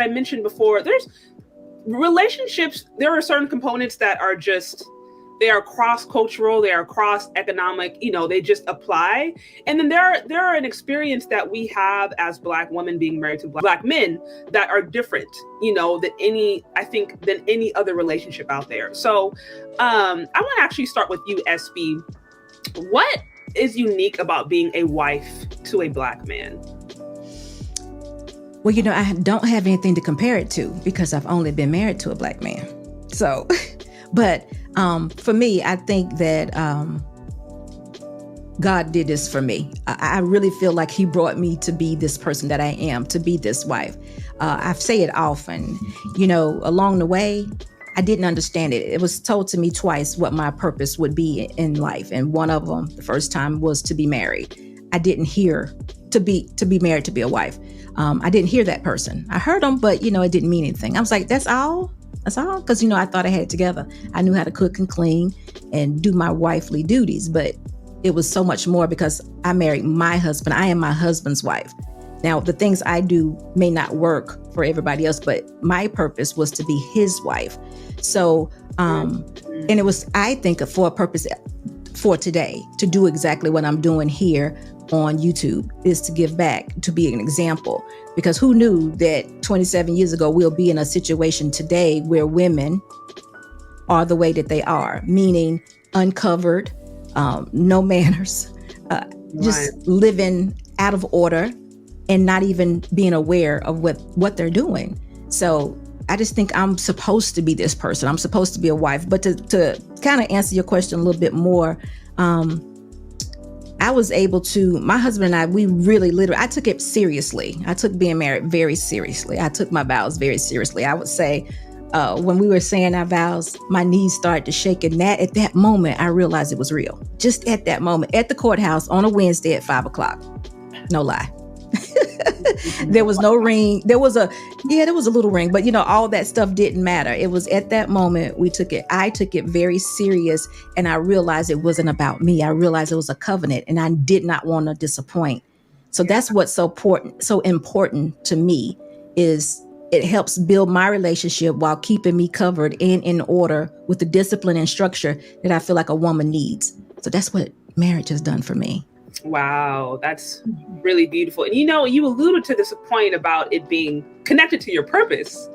I mentioned before, there's relationships, there are certain components that are just, they are cross-cultural, they are cross-economic, they just apply. And then there are an experience that we have as Black women being married to Black men that are different, than any other relationship out there. So I want to actually start with you, SB. What is unique about being a wife to a Black man? Well, I don't have anything to compare it to because I've only been married to a Black man. So, but for me, I think that God did this for me. I really feel like he brought me to be this person that I am, to be this wife. I say it often, along the way, I didn't understand it. It was told to me twice what my purpose would be in life. And one of them, the first time, was to be married. I didn't hear to be married, to be a wife. I didn't hear that person. I heard them, but it didn't mean anything. I was like, that's all? That's all? Because, I thought I had it together. I knew how to cook and clean and do my wifely duties, but it was so much more because I married my husband. I am my husband's wife. Now, the things I do may not work for everybody else, but my purpose was to be his wife. So, and it was, I think, for a purpose for today, to do exactly what I'm doing here on YouTube, is to give back, to be an example. Because who knew that 27 years ago, we'll be in a situation today where women are the way that they are, meaning uncovered, no manners, just living out of order and not even being aware of what they're doing. So I just think I'm supposed to be this person. I'm supposed to be a wife. But to kind of answer your question a little bit more, I was able to, my husband and I, we really literally, I took it seriously. I took being married very seriously. I took my vows very seriously. I would say when we were saying our vows, my knees started to shake. And at that moment, I realized it was real. Just at that moment, at the courthouse on a Wednesday at 5:00. No lie. There was no ring. There was a little ring, but all that stuff didn't matter. It was at that moment I took it very serious, and I realized it wasn't about me. I realized it was a covenant, and I did not want to disappoint. So that's what's so important to me, is it helps build my relationship while keeping me covered and in order with the discipline and structure that I feel like a woman needs. So that's what marriage has done for me. Wow, that's really beautiful. And you alluded to this point about it being connected to your purpose.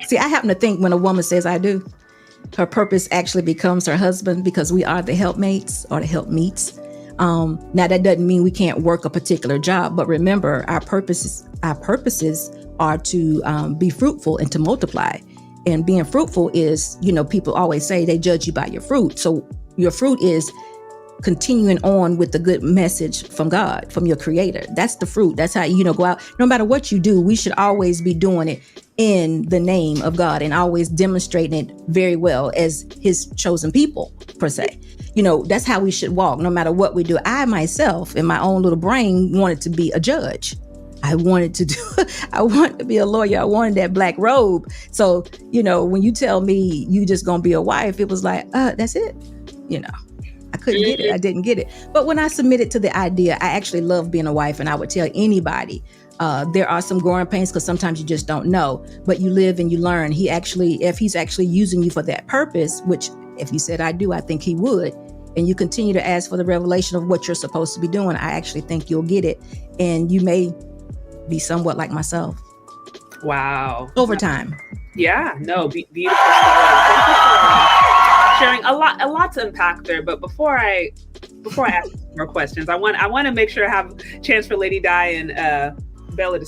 See, I happen to think when a woman says I do, her purpose actually becomes her husband, because we are the helpmates or the helpmeets. Now, that doesn't mean we can't work a particular job, but remember, our purposes are to be fruitful and to multiply. And being fruitful is, people always say they judge you by your fruit. So your fruit is continuing on with the good message from God, from your creator. That's the fruit. That's how, go out. No matter what you do, we should always be doing it in the name of God and always demonstrating it very well as his chosen people, per se. That's how we should walk, no matter what we do. I myself, in my own little brain, wanted to be a judge. I wanted to be a lawyer. I wanted that black robe. So, when you tell me you just gonna be a wife, it was like, that's it. I couldn't get it. I didn't get it. But when I submitted to the idea, I actually love being a wife. And I would tell anybody, there are some growing pains because sometimes you just don't know, but you live and you learn. If he's actually using you for that purpose, which if you said I do, I think he would, and you continue to ask for the revelation of what you're supposed to be doing, I actually think you'll get it. And you may be somewhat like myself. Wow. Over time. Yeah, no, beautiful story. Sharing a lot to unpack there, but before I ask more questions, I want to make sure I have a chance for Lady Di and Bella to